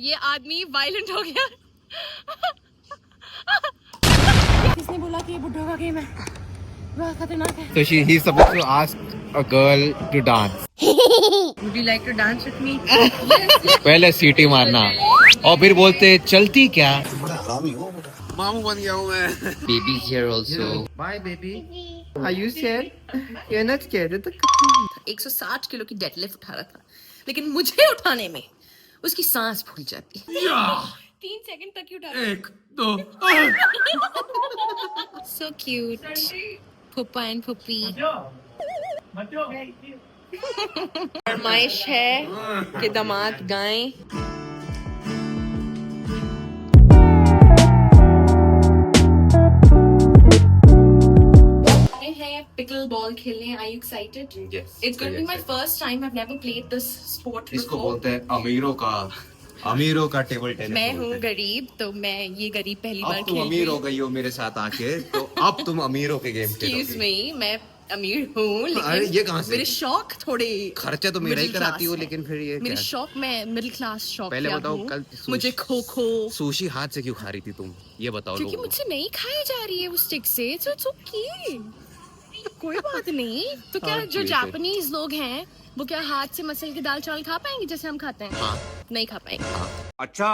ये आदमी वायलेंट हो गया। किसने बोला कि ये बुड्ढों का गेम है? बहुत खतरनाक है। So he's supposed to ask a girl to dance. Would you like to dance with me? पहले सीटी मारना और फिर बोलते चलती क्या। मामू बन गया हूँ मैं। Baby's here also. Bye baby. Are you scared? You're not scared. 160 kilo की डेडलिफ्ट उठा रहा था, लेकिन मुझे उठाने में उसकी सांस फूल जाती है। 3 सेकंड तक ही उठा। 1 2 So cute. फुप्पा एंड फुप्पी। फरमाइश है कि दामाद गाएं। Pickle ball खेलने। Are you excited? Yes. It's going to be my first time. I've never played this sport इसको before. बोलते हैं अमीरों का टेबल टेनिस। मैं हूँ गरीब, तो मैं ये गरीब पहली बार अब खेल तुम रही अमीर हो हूँ। गई हो मेरे साथ आके, तो अब तुम अमीरों के गेम Excuse खेलोगी। me, मैं अमीर हूँ, अरे लेकिन ये कहाँ से? मेरे शौक थोड़े खर्चा तो मेरा ही middle कराती हो, class लेकिन फिर ये मेरे क्या? शौक, मैं मिडिल क्लास शौक पहले बताओ हूँ। कल मुझे खो खो, सुशी हाथ से क्यों खा रही थी तुम? ये बताओ क्योंकि लोगों को। मुझसे नहीं खाई जा रही है वो स्टिक से। So it's okay, कोई बात नहीं। तो क्या हाँ, जो ठीक है। जापानीज लोग हैं वो क्या हाथ से मसल के दाल चावल खा पाएंगे जैसे हम खाते हैं? हाँ। नहीं खा पाएंगे। अच्छा,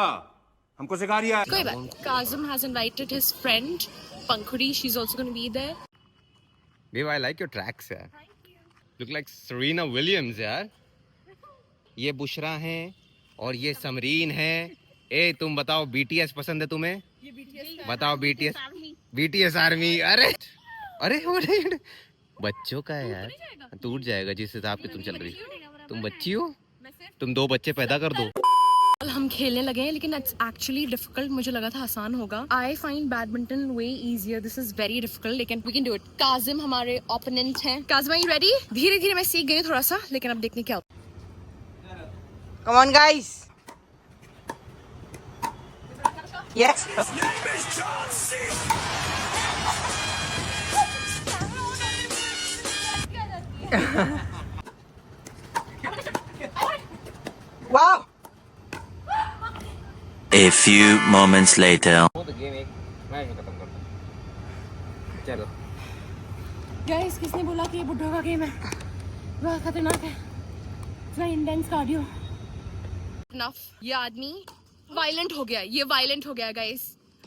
हमको सिखा रिया है। कोई बात। Kazim has invited his friend Pankhuri. She's also going to be there. Babe, I like your tracks यार. Look like Serena Williams यार. ये बुशरा है और ये समरीन है। ए तुम बताओ BTS पसंद है तुम्हें? ये BTS बताओ BTS आर्मी। अरे बच्चों का है यार, टूट जाएगा जिस हिसाब की तुम चल रही। तुम बच्ची हो, तुम 2 बच्चे पैदा कर दो। हम खेलने लगे हैं, लेकिन इट्स एक्चुअली डिफिकल्ट। मुझे लगा था आसान होगा। I find badminton way easier. This is very difficult, लेकिन we can do it. Kazim हमारे ओपोनेंट हैं। Kazim, are you ready? धीरे धीरे मैं सीख गई थोड़ा सा, लेकिन अब देखने क्या होता है। Come on, guys. Yes. Wow. A few moments later. चलो। गाइस, किसने बोला कि ये बुड्ढों का गेम है? बहुत खतरनाक है। इतना इंटेंस कार्डियो। Enough. ये आदमी वायलेंट हो गया। ये वायलेंट हो गया गाइस।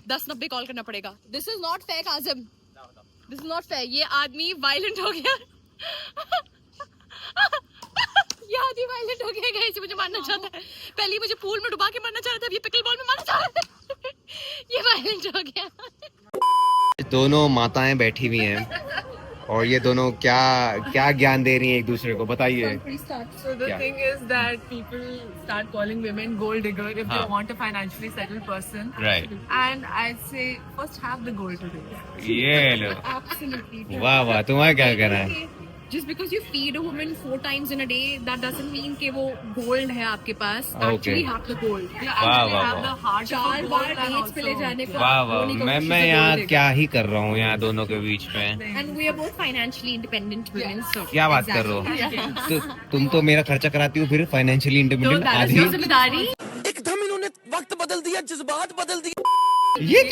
1090 कॉल करना पड़ेगा। This is not fair Kazim. This is not fair. ये आदमी वायलेंट हो गया। ये आदमी वायलेंट हो गया गाइस। मुझे मारना चाहता है। पहले ही मुझे पूल में डुबा के मारना चाह रहा था, अब ये पिकल बॉल में मारना चाह रहा है। ये वायलेंट हो गया। दोनों माताएं बैठी हुई हैं और ये दोनों क्या ज्ञान दे रही हैं एक दूसरे को, बताइए। So the Yeah. thing is that people start calling women gold digger if they want a financially settled person. Right. And I'd say first have the gold today. ये लो, Absolutely. वाह वाह, तुम्हारा क्या कहना है? Just because you feed a woman 4 times in a day, that doesn't mean कि वो gold है आपके पास. Okay. Actually have the gold. You Wow, actually wow, have wow. the heart of a 4 gold bar and dates पे ले also- जाने का. वाह वो वाह, नहीं कहूँगी मैं she's a यहाँ gold digger. क्या ही कर रहा हूँ यहाँ दोनों के बीच में। And we are both financially independent women. So क्या बात कर रहे हो? तुम तो मेरा खर्चा कराती हो, फिर financially So independent that is आधी। your जिम्मेदारी. एकदम इन्होंने वक्त बदल दिया, जज्बात बदल दिए। ये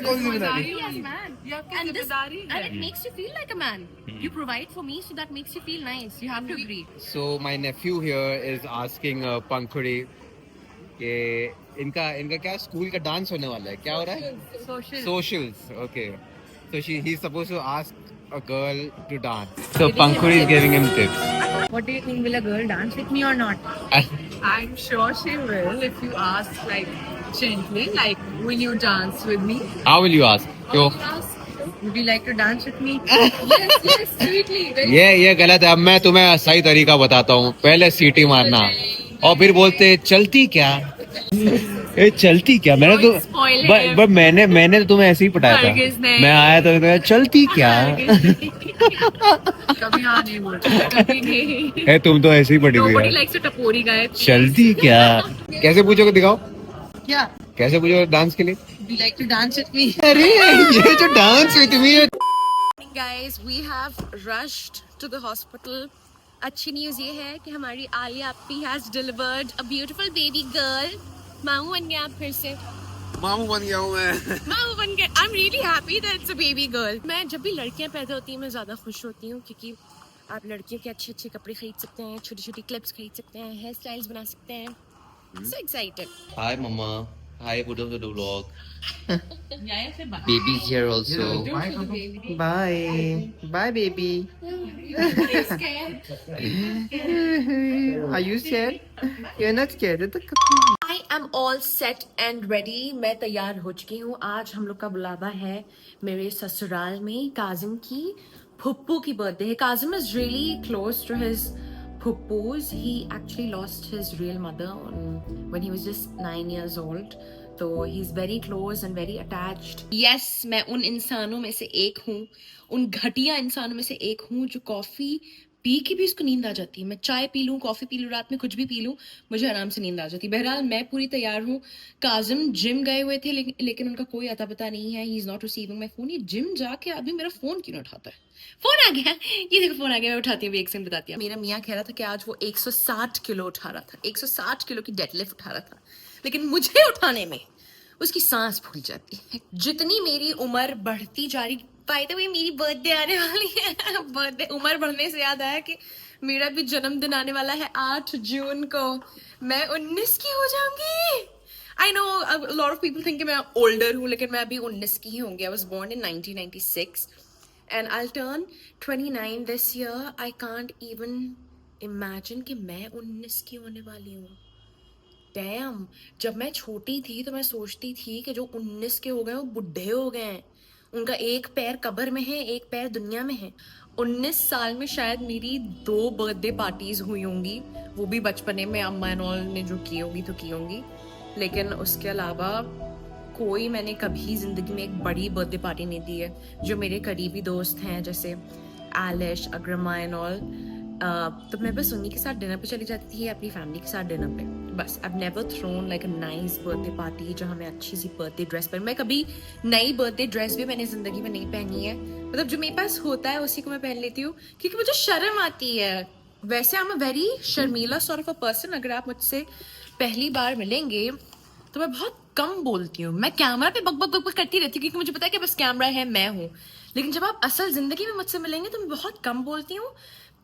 कौन सी जिम्मेदारी? As a man. ये आपकी And this, जिम्मेदारी है। and it makes you feel like a man. You provide for me, so that makes you feel nice. You have to agree. So my nephew here is asking Pankhuri कि इनका क्या school का dance होने वाला है, क्या हो रहा है? Socials. Okay. So he's supposed to ask a girl to dance. So Pankhuri is giving him tips. What do you think? Will a girl dance with me or not? I'm sure she will if you ask like gently, like will you dance with me? How will you ask? क्यों? Ask. Would you like to dance with me? yes, sweetly. ये गलत है। अब मैं तुम्हें सही तरीका बताता हूँ। पहले सीटी मारना और फिर बोलते चलती क्या। ए चलती क्या, मैंने तो Spoiler. बट मैंने तो तुम्हें ऐसे ही पटाया था। हरगिज़ नहीं। मैं आया तो मैंने कहा, चलती क्या। कभी हाँ नहीं बोलते। कभी नहीं. है तुम तो ऐसे ही पटी हुई Nobody है। likes a टपोरी guy. चलती क्या। कैसे पूछोगे, दिखाओ क्या? कैसे पूछोगे डांस के लिए। Would you like to dance with me? अरे ये जो डांस हुई तुम्हें। Guys, we have rushed to the hospital. अच्छी न्यूज ये है कि हमारी आलिया अपी has delivered a beautiful baby girl. मामू बन गए आप फिर से। मामू बन गया हूँ मैं। मामू बन गए। I am really happy that it's a baby girl. मैं जब भी लड़कियां पैदा होती हैं मैं ज़्यादा खुश होती हूँ, क्योंकि आप लड़कियों के अच्छे अच्छे कपड़े खरीद सकते हैं, छोटी छोटी क्लिप्स खरीद सकते हैं, हेयर स्टाइल्स बना सकते हैं। So excited. Hi mama. Hi Buddha vlog. Yeah, say bye. Baby's here also. Don't show the baby. Bye. Bye baby. Are you scared? You're not scared. I am all set and ready. मैं तैयार हो चुकी हूँ। आज हम लोग का बुलावा है मेरे ससुराल में। काजिम की फुप्पू की बर्थडे है। Kazim is really close to his फुप्पूज। He actually lost his real mother when he was just 9 years old। तो he is very close and very attached. Yes, मैं उन इंसानों में से एक हूँ, उन घटिया इंसानों में से एक हूँ जो कॉफी पी के भी उसको नींद आ जाती है। मैं चाय पी लूँ, कॉफी पी लूँ, रात में कुछ भी पी लूँ, मुझे आराम से नींद आ जाती है। बहरहाल मैं पूरी तैयार हूँ। काजिम जिम गए हुए थे, लेकिन उनका कोई अता पता नहीं है। He is not receiving my phone. ये जिम जाके आदमी मेरा फोन क्यों नहीं उठाता है? फोन आ गया, ये देखो फोन आ गया। मैं उठाती हूँ, एक सेकंड बताती हूँ। मेरा मियाँ कह रहा था कि आज वो 160 किलो उठा रहा था, 160 किलो की डेडलिफ्ट उठा रहा था, लेकिन मुझे उठाने में उसकी सांस फूल जाती है। जितनी मेरी उम्र बढ़ती जा रही, बाय द वे मेरी बर्थडे आने वाली है। बर्थडे, उम्र बढ़ने से याद आया कि मेरा भी जन्मदिन आने वाला है 8 जून को। मैं 19 की हो जाऊंगी। I know lot of people think मैं ओल्डर हूँ, लेकिन मैं अभी 19 की ही होंगी। I was born in 1996 and I turn 29 this year. I can't even imagine कि मैं 19 की होने वाली हूँ। डैम, जब मैं छोटी थी तो मैं सोचती थी कि जो 19 के हो गए वो बुढ़े हो गए हैं, उनका एक पैर कब्र में है, एक पैर दुनिया में है। 19 साल में शायद मेरी 2 बर्थडे पार्टीज हुई होंगी, वो भी बचपने में अम्मा एंड ऑल ने जो की होगी तो की होंगी, लेकिन उसके अलावा कोई मैंने कभी जिंदगी में एक बड़ी बर्थडे पार्टी नहीं दी है। जो मेरे करीबी दोस्त हैं जैसे आलिश, अग्रमा एंड ऑल, तो मैं बस उन्हीं के साथ डिनर पे चली जाती थी, अपनी फैमिली के साथ डिनर पे। बस I never thrown like a nice birthday party जहाँ मैं अच्छी सी बर्थडे ड्रेस पर। मैं कभी नई बर्थडे ड्रेस भी मैंने जिंदगी में नहीं पहनी है। मतलब जो मेरे पास होता है उसी को मैं पहन लेती हूँ, क्योंकि मुझे शर्म आती है। वैसे आई एम अ वेरी शर्मीला सॉर्ट ऑफ अ पर्सन। अगर आप मुझसे पहली बार मिलेंगे तो मैं बहुत कम बोलती हूँ। मैं कैमरा पे बक बक बक बक करती रहती हूँ, क्योंकि मुझे पता है कि बस कैमरा है, मैं हूँ। लेकिन जब आप असल जिंदगी में मुझसे मिलेंगे तो मैं बहुत कम बोलती हूँ।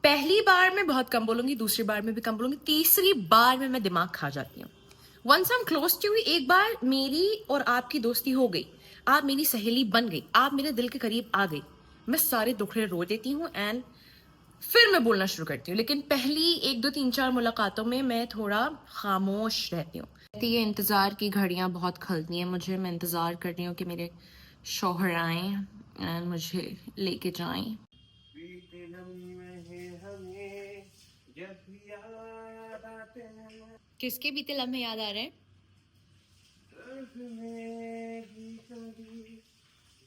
पहली बार में बहुत कम बोलूंगी, दूसरी बार में भी कम बोलूंगी, तीसरी बार में मैं दिमाग खा जाती हूँ। Once I am close to you, एक बार मेरी और आपकी दोस्ती हो गई, आप मेरी सहेली बन गई, आप मेरे दिल के करीब आ गई, मैं सारे दुखड़े रो देती हूँ एंड फिर मैं बोलना शुरू करती हूँ। लेकिन पहली 1, 2, 3, 4 मुलाकातों में मैं थोड़ा खामोश रहती हूँ। ये इंतज़ार की घड़ियाँ बहुत खलती हैं मुझे। मैं इंतज़ार कर रही हूँ कि मेरे शौहर आएँ एंड मुझे लेके जाएं। किसके बीते लम्हे याद आ रहे हैं?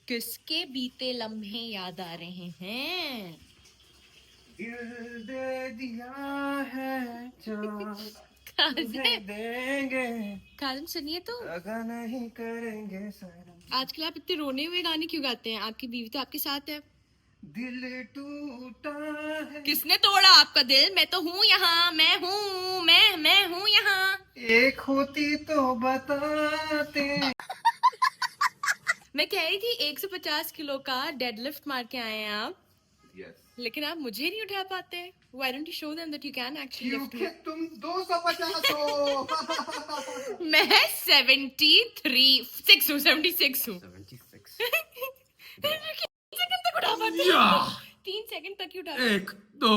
किसके बीते लम्हे याद आ रहे हैं? दिल दे दिया है जो देंगे, काजम सुनिए तो, अगर नहीं करेंगे सनम। आजकल आप इतने रोने हुए गाने क्यों गाते हैं? आपकी बीवी तो आपके साथ है। दिल टूटा है। किसने तोड़ा आपका दिल? मैं तो हूँ यहाँ, मैं हूँ, मैं हूँ यहाँ। एक होती तो बताते। मैं कह रही थी 150 किलो का डेडलिफ्ट मार के आए हैं आप, लेकिन आप मुझे नहीं उठा पाते। Why don't you show them that you can actually lift me? क्योंकि तुम 250 हो। मैं 76 हूँ, 76 हूँ। 76। 3 सेकंड तक उठा पाते हो? 3 सेकंड तक ही उठा पाते हो? 1, 2।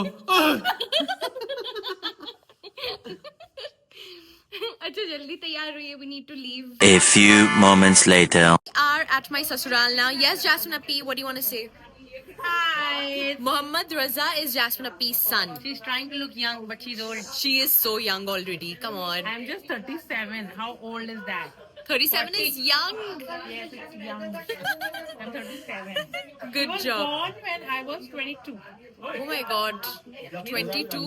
अच्छा जल्दी तैयार रहिए, we need to leave. A few moments later. We are at my sasural now. Yes, Jasmine Appi, what do you want to say? Hi. Mohammad Raza is Jasmine Appi's son. She's trying to look young, but she's old. She is so young already. Come on. I'm just 37. How old is that? 37 is young. Yes, it's young. I'm 37. Good I was job. born when I was 22. Oh my god. 22.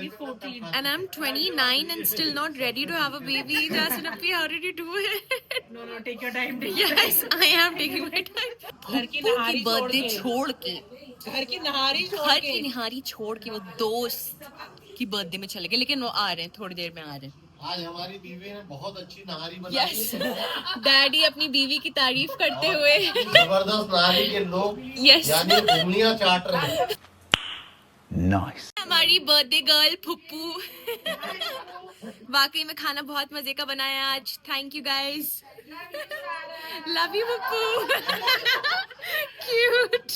He's 14. And I'm 29 and still not ready to have a baby. Jasmine Appi, how did you do it? No, take your time. Yes, I am taking my time. घर की फुप्पू नहारी की birthday छोड़ छोड़ के, घर की नहारी छोड़ घर के। की निहारी छोड़ के वो दोस्त की बर्थडे में चले गए, लेकिन वो आ रहे हैं, थोड़ी देर में आ रहे हैं। आज हमारी बीवी ने बहुत अच्छी नहारी बनाई यस है। डैडी अपनी बीवी की तारीफ करते हुए जबरदस्त नहारी के लोग यस यानी उंगलियां चाट रहे हैं। हमारी बर्थडे गर्ल पुप्पू वाकई में खाना बहुत मजे का बनाया आज। Thank you guys, love you Puppu, cute,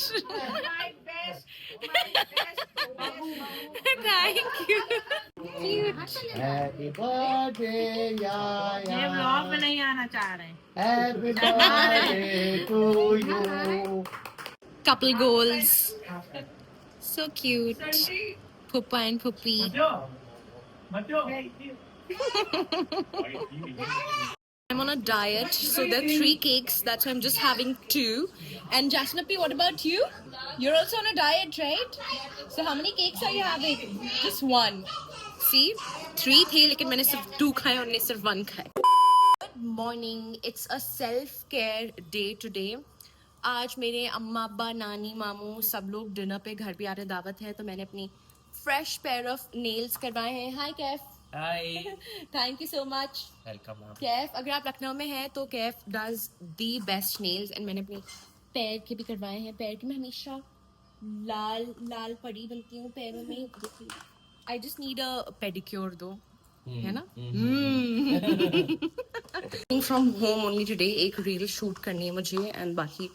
thank you, cute. Happy birthday ये ब्लॉग में नहीं आना चाह रहे हैं। Happy birthday to you. Couple goals, so cute, Puppa and Puppy. I'm on a diet, so there are 3 cakes. That's why I'm just having 2. And Jasnapi, what about you? You're also on a diet, right? So how many cakes are you having? Just 1. See, 3 थे लेकिन मैंने सिर्फ 2 खाए और उन्होंने सिर्फ 1 खाए. Good morning. It's a self-care day today. आज मेरे अम्मा अब्बा नानी मामू सब लोग डिनर पे घर पे आ रहे, दावत है, तो मैंने अपनी फ्रेश पेयर ऑफ नेल्स करवाए हैं. Hi Kaif. Hi. Thank you so much. Welcome ma'am. Kaif, अगर आप लखनऊ में हैं तो Kaif does the best nails. And मैंने अपने पैर के भी करवाए हैं. पैर के मैं हमेशा लाल लाल पड़ी बनती हूँ पैरों में. I just need a pedicure दो, है ना. From home only today. एक रील शूट करनी है मुझे एंड बाकी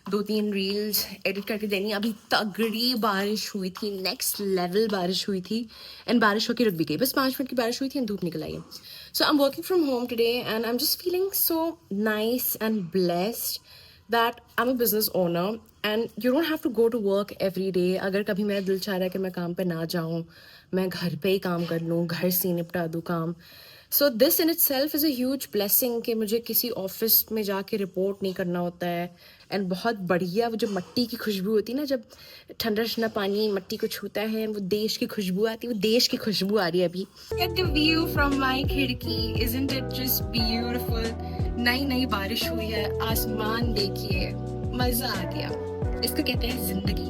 2-3 रील्स एडिट करके देनी. अभी तगड़ी बारिश हुई थी, नेक्स्ट लेवल बारिश हुई थी एंड बारिश होकर रुक भी गई. बस 5 मिनट की बारिश हुई थी एंड धूप निकल आई है. So I am working from home today and I am just feeling so nice and blessed that I am a business owner and you don't have to go to work every day. अगर कभी मेरा दिल चाह रहा है कि मैं काम पे ना जाऊँ, मैं घर पे ही काम कर लूँ, घर से निपटा दूँ काम. So this in it self is a huge blessing कि मुझे किसी ऑफिस में जाके रिपोर्ट नहीं करना होता है. एंड बहुत बढ़िया वो जो मिट्टी की खुशबू होती है ना, जब ठंडा ठंडा पानी मिट्टी को छूता है, वो देश की खुशबू आती है. वो देश की खुशबू आ रही है अभी. At the view from my खिड़की, isn't it just beautiful? नई नई बारिश हुई है, आसमान देखिए, मजा आ गया. इसको कहते हैं जिंदगी.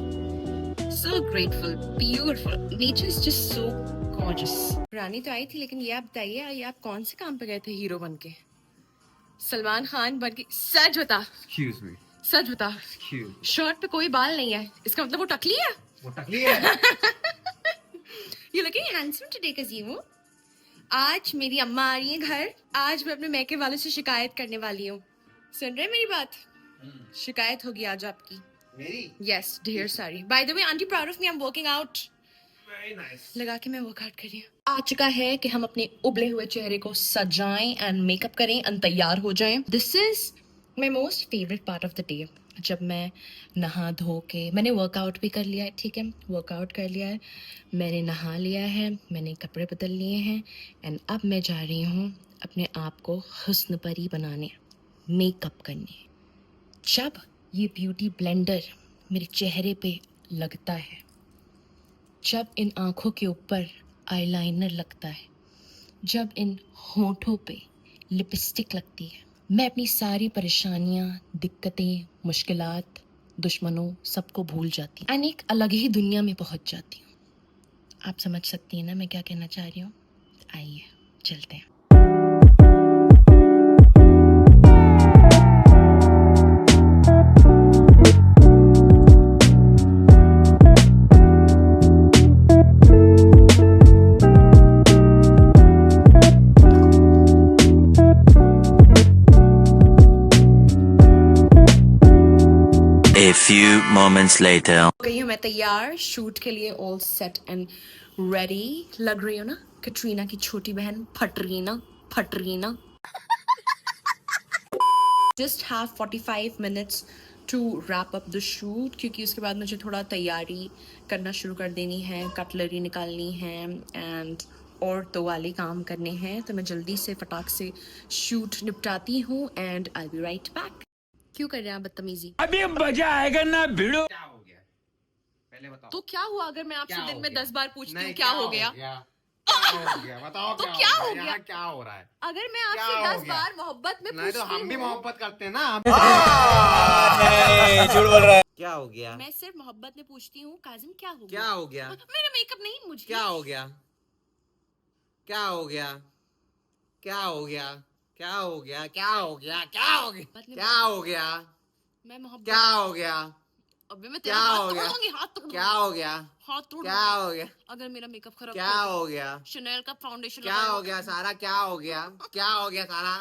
So grateful, beautiful. Nature is just so gorgeous. रानी तो आई थी, लेकिन ये आप बताइए, ये आप कौन से काम पे गए थे हीरो बन के? सलमान खान बन के? सच बता. Excuse me. सच बता. Excuse. शर्ट पे कोई बाल नहीं है, इसका मतलब वो टकली है. वो टकली है. You looking handsome today, Kazimu. आज मेरी अम्मा आ रही है घर. आज मैं अपने मैके वालों से शिकायत करने वाली हूँ. सुन रहे हैं मेरी बात? शिकायत होगी आज आपकी. मेरी Yes, ढेर सारी. By the way, aren't you proud of me? I'm working out. Very nice. लगा के मैं वर्कआउट कर रही हूँ. आ चुका है कि हम अपने उबले हुए चेहरे को सजाएं एंड मेकअप करें एंड तैयार हो जाएं. This is my most favourite part of the day. जब मैं नहा धो के, मैंने वर्कआउट भी कर लिया है, ठीक है, वर्कआउट कर लिया है, मैंने नहा लिया है, मैंने कपड़े बदल लिए हैं एंड अब मैं जा रही हूँ अपने आप को हुस्न परी बनाने, मेकअप करने. जब ये ब्यूटी ब्लेंडर मेरे चेहरे पे लगता है, जब इन आँखों के ऊपर आईलाइनर लगता है, जब इन होठों पे लिपस्टिक लगती है, मैं अपनी सारी परेशानियाँ, दिक्कतें, मुश्किलात, दुश्मनों सबको भूल जाती हूँ एंड एक अलग ही दुनिया में पहुँच जाती हूँ. आप समझ सकती हैं ना मैं क्या कहना चाह रही हूँ. आइए चलते हैं. A few moments later. हो गई हूँ मैं तैयार शूट के लिए. All set and ready. लग रही हो ना कटरीना की छोटी बहन Fatrina. Just have 45 minutes to wrap up the shoot, क्योंकि उसके बाद मुझे थोड़ा तैयारी करना शुरू कर देनी है, कटलरी निकालनी है एंड और तो वाले काम करने हैं. तो मैं जल्दी से फटाक से शूट निपटाती हूँ and I be right back. क्यों कर रहे हैं आप बदतमीजी? अभी मजा आएगा ना भिड़ो. क्या हो गया? पहले बताओ. तो क्या हुआ अगर मैं आपसे क्या दिन हो में गया? 10 बार पूछती हूँ नहीं, क्या हो गया? क्या हो गया? बताओ. तो क्या क्या हो हो गया? गया? यहाँ क्या हो रहा है? अगर मैं क्या आपसे हो 10 गया? बार मोहब्बत में नहीं तो पूछती हम भी हूँ, मोहब्बत करते हैं ना. झूठ बोल रहा है. क्या हो गया? मैं सिर्फ मोहब्बत में पूछती हूँ काजिम क्या हो क्या गया? हो गया? मेरा मेकअप नहीं मुझे. क्या हो गया? क्या हो गया? क्या हो गया क्या हो गया क्या हो गया क्या हो गया क्या हो गया मैं मोहब्बत क्या हो गया अबे मैं क्या तेरा हो हाथ गया तोड़ूंगी, हाथ तोड़ क्या हो गया हाथ तोड़ क्या हो गया अगर मेरा मेकअप खराब क्या हो गया शनेल का फाउंडेशन क्या हो गया सारा क्या हो गया सारा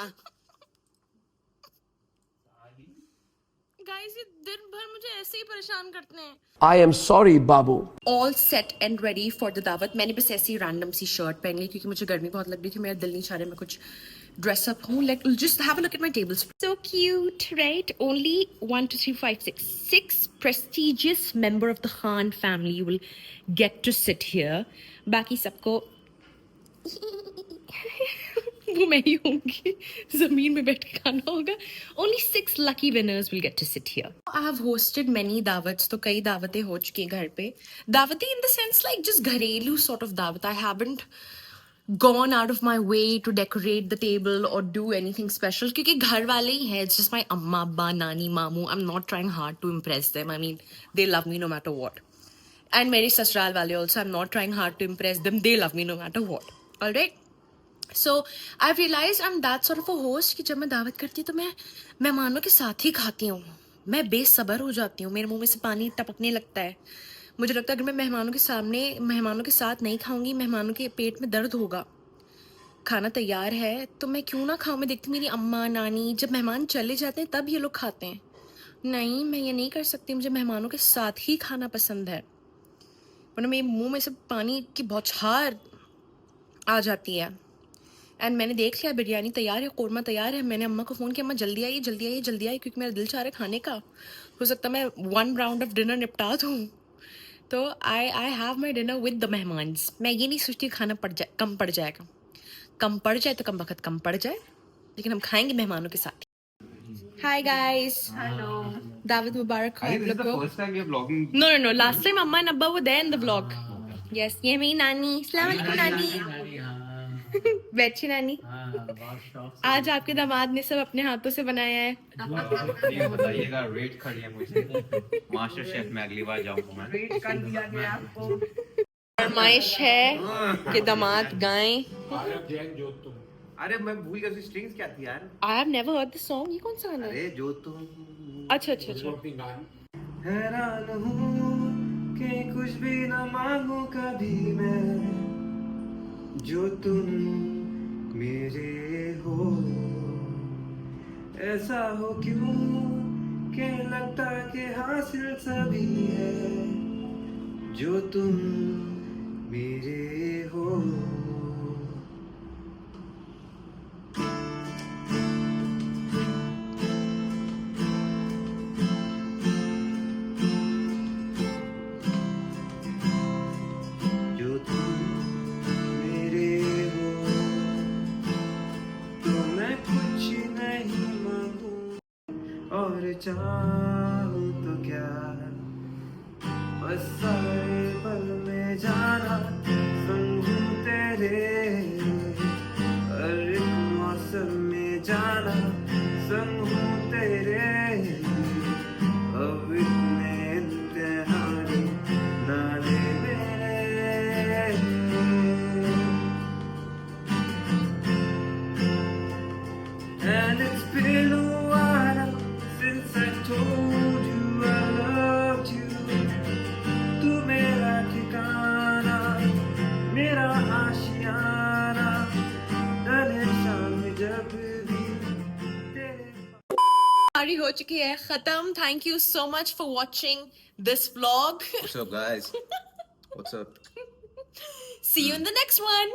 गाइस ये दिन भर मुझे ऐसे ही परेशान करते हैं। I am sorry, Babu. All set and ready for the दावत। मैंने बस ऐसी रैंडम सी शर्ट पहन ली क्योंकि मुझे गर्मी बहुत लग रही थी, मेरा दिल नहीं चाह रहा मैं कुछ ड्रेस अप हूँ। Like just have a look at my tables, so cute right. Only 1 2 3 5 6 prestigious member of the Khan family will get to sit here. बाकी सबको वो मैं ही होंगी, जमीन में बैठ के खाना होगा। Only 6 lucky winners will get to sit here. I have hosted many दावत्स, तो कई दावतें हो चुकी हैं घर पे। दावतें in the sense like just घरेलू सॉर्ट ऑफ दावत। I haven't gone out of my way to decorate the table or do anything special क्योंकि घर वाले ही हैं। It's just my amma, abba, nani, mamu. I'm not trying hard to impress them. I mean, they love me no matter what. And मेरे ससुराल वाले also, I'm not trying hard to impress them. They love me no matter what. All right? So I've realized I'm that sort of a host कि जब मैं दावत करती हूँ तो मैं मेहमानों के साथ ही खाती हूँ। मैं बेसब्र हो जाती हूँ, मेरे मुंह में से पानी टपकने लगता है। मुझे लगता है अगर मैं मेहमानों के सामने मेहमानों के साथ नहीं खाऊंगी, मेहमानों के पेट में दर्द होगा। खाना तैयार है तो मैं क्यों ना खाऊं। मैं देखती मेरी अम्मा नानी जब मेहमान चले जाते हैं तब ये लोग खाते हैं। नहीं, मैं ये नहीं कर सकती, मुझे मेहमानों के साथ ही खाना पसंद है, वरना मेरे मुंह में से पानी की बौछार आ जाती है। एंड मैंने देख लिया बिरयानी तैयार है, कौरमा तैयार है। मैंने अम्मा को फ़ोन किया, अम्मा जल्दी आइए जल्दी आइए जल्दी आइए, क्योंकि मेरा दिल चाह रहा है खाने का। हो सकता है मैं 1 राउंड ऑफ डिनर निपटा दूँ। तो I have my dinner with the मेहमान्स। मैं ये नहीं सोचती खाना कम पड़ जाएगा। कम पड़ जाए तो कम वक्त कम पड़ जाए, लेकिन हम खाएंगे मेहमानों के साथ। हाय गाइस, हेलो, दावत मुबारक हो आप लोग को। First time you are vlogging. No, last time अम्मा एंड अब्बा were there in the vlog. Yes, ये मेरी नानी। अस्सलाम वालेकुम नानी। बैठी नानी। आज आपके दामाद ने सब अपने हाथों से बनाया है। ये बताइएगा, रेट खड़ी है मुझे मास्टर शेफ में अगली बार जाऊंगा मैं। रेट कर दिया गया आपको। फरमाइश है कि दामाद गाएं। अरे मैं भूल गया, स्ट्रिंग्स क्या थी यार। I have never heard this song. ये कौन सा गाना है? अरे जो तुम। अच्छा। हैरान हूँ कि कुछ भी न मांगू कभी मैं, जो तुम मेरे हो। ऐसा हो क्यों कि लगता कि हासिल सभी है, जो तुम मेरे हो। जो तुम मेरे हो, तो मैं कुछ नहीं मांगू, और चाहूँ तो क्या, बस सारे पल में जाना संग हूँ तेरे। हर एक मौसम में जाना संग हूँ तेरे। अब इतने इम्तिहान ना ले मेरे। And it's been a while since I told you I loved you. तू मेरा ठिकाना, मेरा आशियाना, डरे शाम जब भी तेरे। सारी हो चुकी है खत्म। Thank you so much for watching this vlog. What's up guys? What's up? See you in the next one.